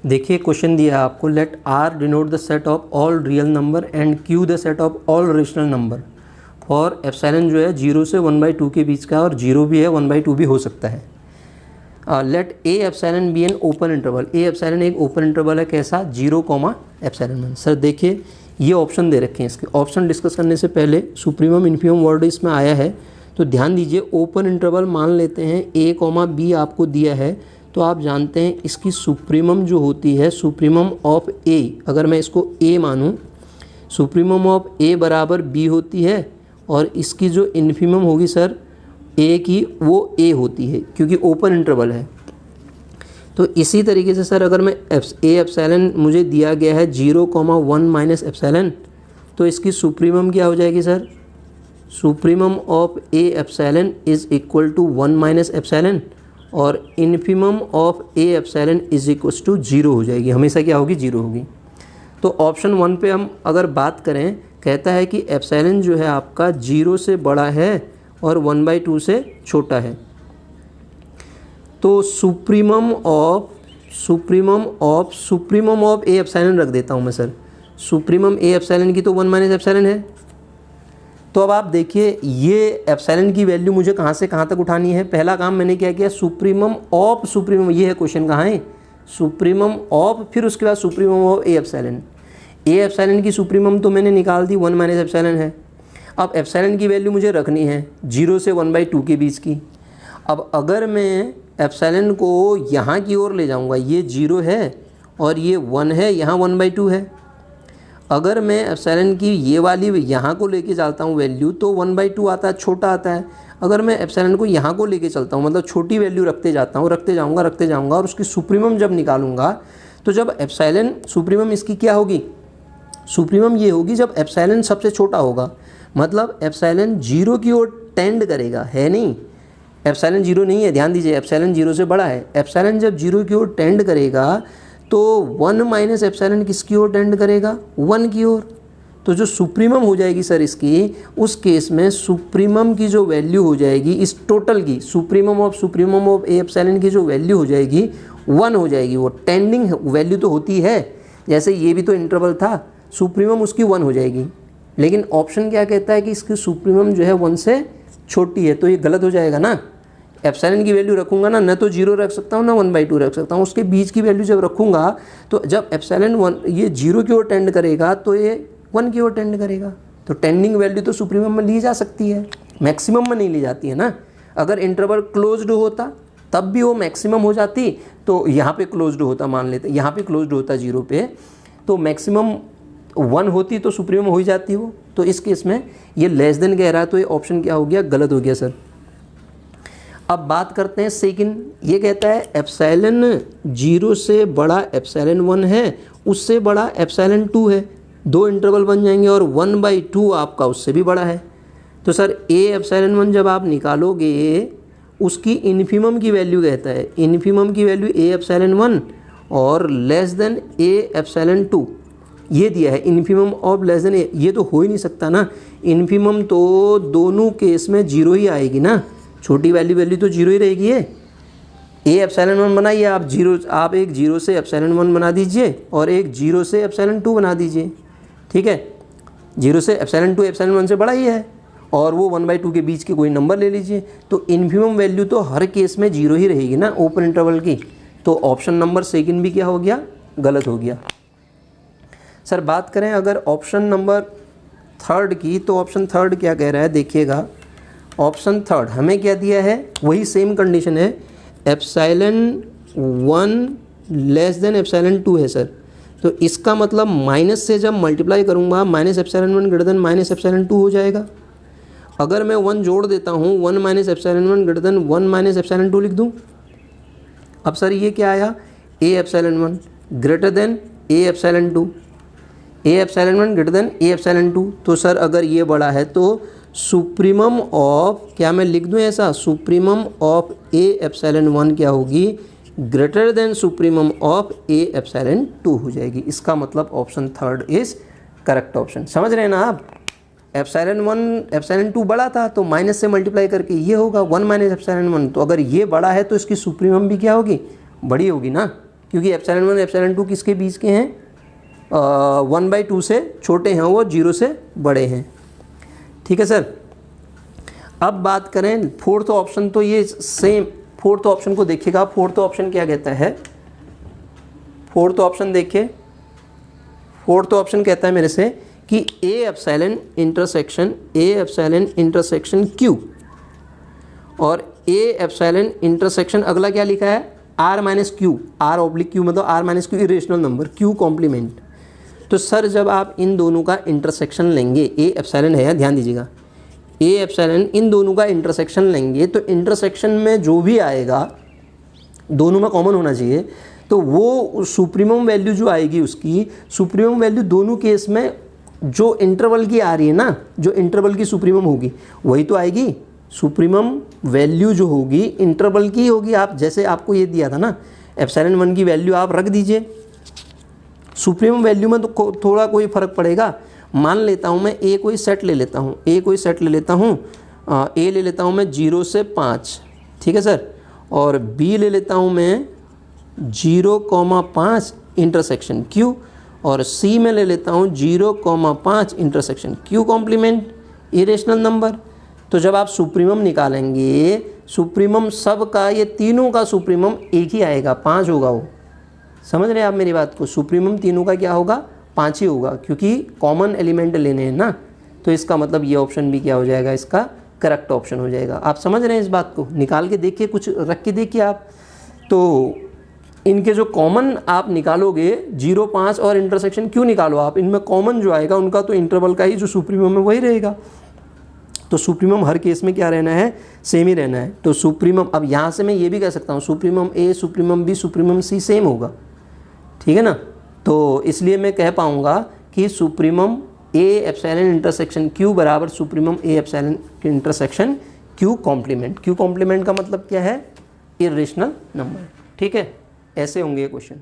देखिए क्वेश्चन दिया है आपको, let R denote the set of all real number and Q the set of all rational number for epsilon जो है 0 से 1/2 के बीच का, और 0 भी है 1/2 भी हो सकता है। Let A epsilon B an open interval, A epsilon एक ओपन इंटरवल है, कैसा 0, एप्सिलॉन 1। सर देखिए ये ऑप्शन दे रखे हैं, इसके ऑप्शन डिस्कस करने से पहले सुप्रीमम इन्फीमम वर्ड इसमें आया है तो ध्यान दीजिए। ओपन इंटरवल मान लेते हैं ए बी आपको दिया है, तो आप जानते हैं इसकी सुप्रीमम जो होती है, सुप्रीमम ऑफ ए, अगर मैं इसको ए मानूं, सुप्रीमम ऑफ ए बराबर बी होती है, और इसकी जो इन्फीमम होगी सर ए की वो ए होती है, क्योंकि ओपन इंटरवल है। तो इसी तरीके से सर अगर मैं ए एप्सिलॉन मुझे दिया गया है 0, 1 एप्सिलॉन, तो इसकी सुप्रीमम क्या हो जाएगी sir, supremum of A epsilon is equal to 1 epsilon, और infimum of A epsilon is equal to 0 हो जाएगी, हमेशा क्या होगी 0 होगी। तो ऑप्शन 1 पे हम अगर बात करें, कहता है कि एप्सिलॉन जो है आपका 0 से बड़ा है और 1/2 से छोटा है। तो सुप्रीमम ऑफ ए एप्सिलॉन रख देता हूँ मैं सर, सुप्रीमम ए एप्सिलॉन की तो 1 एप्सिलॉन है। तो अब आप देखिए ये एप्सिलॉन की वैल्यू मुझे कहाँ से कहाँ तक उठानी है। पहला काम मैंने क्या किया, सुप्रीमम ऑफ सुप्रीमम, ये है क्वेश्चन कहाँ है, सुप्रीमम ऑफ, फिर उसके बाद supremum of A epsilon. A epsilon की सुप्रीमम तो मैंने निकाल दी, 1 एप्सिलॉन है। अब एप्सिलॉन की वैल्यू मुझे रखनी है 0 से 1/2 के बीच की। अब अगर मैं एप्सिलॉन को यहाँ की ओर ले जाऊँगा, ये 0 है और ये 1 है, यहाँ 1/2 है। अगर मैं एप्सिलॉन की ये वाली यहाँ को लेके चलता हूँ वैल्यू, तो 1/2 आता है, छोटा आता है। अगर मैं एप्सिलॉन को यहाँ को लेके चलता हूँ, मतलब छोटी वैल्यू रखते जाता हूँ, रखते जाऊँगा और उसकी सुप्रीमम जब निकालूंगा, तो जब एप्सिलॉन सुप्रीमम इसकी क्या होगी, सुप्रीमम ये होगी जब एप्सिलॉन सबसे छोटा होगा, मतलब एप्सिलॉन 0 की ओर टेंड करेगा, है नहीं, एप्सिलॉन 0 नहीं है, ध्यान दीजिए, एप्सिलॉन 0 से बड़ा है। एप्सिलॉन जब 0 की ओर टेंड करेगा तो 1 एप्सिलॉन किसकी ओर टेंड करेगा, 1 की ओर। तो जो सुप्रीमम हो जाएगी सर इसकी, उस केस में सुप्रीमम की जो वैल्यू हो जाएगी इस टोटल की, सुप्रीमम ऑफ ए एप्सिलॉन की जो वैल्यू हो जाएगी 1 हो जाएगी। वो टेंडिंग वैल्यू तो होती है, जैसे ये भी तो इंटरवल था, सुप्रीमम उसकी 1 हो जाएगी। लेकिन ऑप्शन क्या कहता है कि इसकी सुप्रीमम जो है 1 से छोटी है, तो ये गलत हो जाएगा ना। एप्सिलॉन की वैल्यू रखूँगा ना, तो 0 रख सकता हूँ ना 1/2 रख सकता हूँ, उसके बीच की वैल्यू जब रखूँगा, तो जब एप्सिलॉन 1 ये 0 की ओर टेंड करेगा तो ये 1 की ओर टेंड करेगा। तो टेंडिंग वैल्यू तो सुप्रीमम में ली जा सकती है, मैक्सिमम में नहीं ली जाती है ना। अगर इंटरवल क्लोज्ड होता तब भी वो मैक्सिमम हो जाती, तो यहाँ पे क्लोज्ड होता, मान लेते यहाँ पे क्लोज्ड होता 0 पे, तो मैक्सिमम 1 होती तो सुप्रीमम हो ही जाती वो। तो इस केस में ये लेस देन कह रहा है, तो ये ऑप्शन क्या हो गया, गलत हो गया सर। अब बात करते हैं सेकंड, ये कहता है एप्सिलॉन 0 से बड़ा एप्सिलॉन 1 है, उससे बड़ा एप्सिलॉन 2 है, 2 इंटरवल बन जाएंगे और 1/2 आपका उससे भी बड़ा है। तो सर ए एप्सिलॉन 1 जब आप निकालोगे, उसकी इन्फीमम की वैल्यू कहता है, इन्फीमम की वैल्यू ए एप्सिलॉन 1 और लेस देन ए एप्सिलॉन 2 ये दिया है। इन्फीमम ऑफ लेस देन ए, ये तो हो ही नहीं सकता ना, इन्फीमम तो दोनों केस में 0 ही आएगी ना, छोटी वैल्यू तो 0 ही रहेगी। ये ए एप्सिलॉन 1 बनाइए आप, आप एक 0 से एप्सिलॉन 1 बना दीजिए और एक 0 से एप्सिलॉन 2 बना दीजिए, ठीक है। 0 से एप्सिलॉन 2 एप्सिलॉन 1 से बड़ा ही है, और वो 1/2 के बीच के कोई नंबर ले लीजिए, तो इन्फीमम वैल्यू तो हर केस में 0 ही रहेगी ना ओपन इंटरवल की। तो ऑप्शन नंबर सेकंड भी क्या हो गया, गलत हो गया। सर बात करें अगर ऑप्शन नंबर थर्ड की, तो ऑप्शन थर्ड क्या कह रहा है, देखिएगा। ऑप्शन थर्ड हमें क्या दिया है, वही सेम कंडीशन है, एप्सिलॉन 1 लेस देन एप्सिलॉन 2 है सर। तो इसका मतलब माइनस से जब मल्टीप्लाई करूँगा, minus epsilon 1 greater than minus epsilon 2 हो जाएगा। अगर मैं 1 जोड़ देता हूँ, 1 minus epsilon 1 greater than 1 minus epsilon 2 लिख दूँ। अब सर ये क्या आया, A epsilon 1 greater than A epsilon 2, A epsilon 1 greater than A epsilon 2। तो सर अगर ये बड़ा है तो सुप्रीमम ऑफ, क्या मैं लिख दूं ऐसा, सुप्रीमम ऑफ ए एप्सिलॉन 1 क्या होगी, greater than supremum of A epsilon 2 हो जाएगी। इसका मतलब option third is correct option. समझ रहे हैं ना आप, एप्सिलॉन 1 एप्सिलॉन 2 बड़ा था तो माइनस से मल्टीप्लाई करके ये होगा 1 माइनस एप्सिलॉन 1। तो अगर ये बड़ा है तो इसकी सुप्रीमम भी क्या होगी, बड़ी होगी ना। क्योंकि एप्सिलॉन 1 एप्सिलॉन 2 किसके बीच के हैं, 1/2 से छोटे हैं, वो 0 से बड़े हैं। ठीक है सर। अब बात करें फोर्थ ऑप्शन, तो ये सेम फोर्थ ऑप्शन को देखिएगा। फोर्थ ऑप्शन क्या कहता है, फोर्थ ऑप्शन देखिए, फोर्थ ऑप्शन कहता है मेरे से कि ए एप्सिलॉन इंटरसेक्शन क्यू, और ए एप्सिलॉन इंटरसेक्शन अगला क्या लिखा है, R minus Q, R oblique Q मतलब R minus Q irrational number, Q complement. तो सर जब आप इन दोनों का इंटरसेक्शन लेंगे, ए एप्सिलॉन है, ध्यान दीजिएगा, ए एप्सिलॉन इन दोनों का इंटरसेक्शन लेंगे तो इंटरसेक्शन में जो भी आएगा दोनों में कॉमन होना चाहिए, तो वो सुप्रीमम वैल्यू जो आएगी उसकी सुप्रीमम वैल्यू दोनों केस में जो इंटरवल की आ रही है ना, जो इंटरवल की सुप्रीमम होगी वही तो आएगी। सुप्रीमम वैल्यू जो होगी इंटरवल की होगी। आप जैसे आपको ये दिया था ना, एप्सिलॉन 1 की वैल्यू आप रख दीजिए, सुप्रीमम वैल्यू में तो थोड़ा कोई फ़र्क पड़ेगा। मान लेता हूँ मैं ए कोई सेट ले लेता हूँ, ए कोई सेट ले लेता हूँ, ए ले लेता हूँ मैं 0 से 5, ठीक है सर, और बी ले लेता हूँ मैं 0,5 इंटरसेक्शन क्यू, और सी में ले लेता हूँ 0,5 intersection Q complement irrational number. तो जब आप सुप्रीमम निकालेंगे, सुप्रीमम सब का, ये तीनों का सुप्रीमम एक ही आएगा, 5 होगा वो। समझ रहे हैं आप मेरी बात को, सुप्रीमम तीनों का क्या होगा, 5 ही होगा, क्योंकि कॉमन एलिमेंट लेने हैं ना। तो इसका मतलब ये ऑप्शन भी क्या हो जाएगा, इसका करेक्ट ऑप्शन हो जाएगा। आप समझ रहे हैं इस बात को, निकाल के देखिए, कुछ रख के देखिए आप। तो इनके जो कॉमन आप निकालोगे 0, 5 और इंटरसेक्शन क्यों निकालो आप, इनमें कॉमन जो आएगा उनका तो इंटरवल का ही जो सुप्रीमम है वही रहेगा। तो सुप्रीमम हर केस में क्या रहना है, सेम ही रहना है। तो सुप्रीमम, अब यहाँ से मैं ये भी कह सकता हूँ सुप्रीमम ए, सुप्रीमम बी, सुप्रीमम सी सेम होगा, ठीक है ना। तो इसलिए मैं कह पाऊँगा कि supremum A epsilon intersection Q बराबर supremum A epsilon intersection Q complement. Q complement का मतलब क्या है, इरेशनल नंबर, ठीक है। ऐसे होंगे ये क्वेश्चन।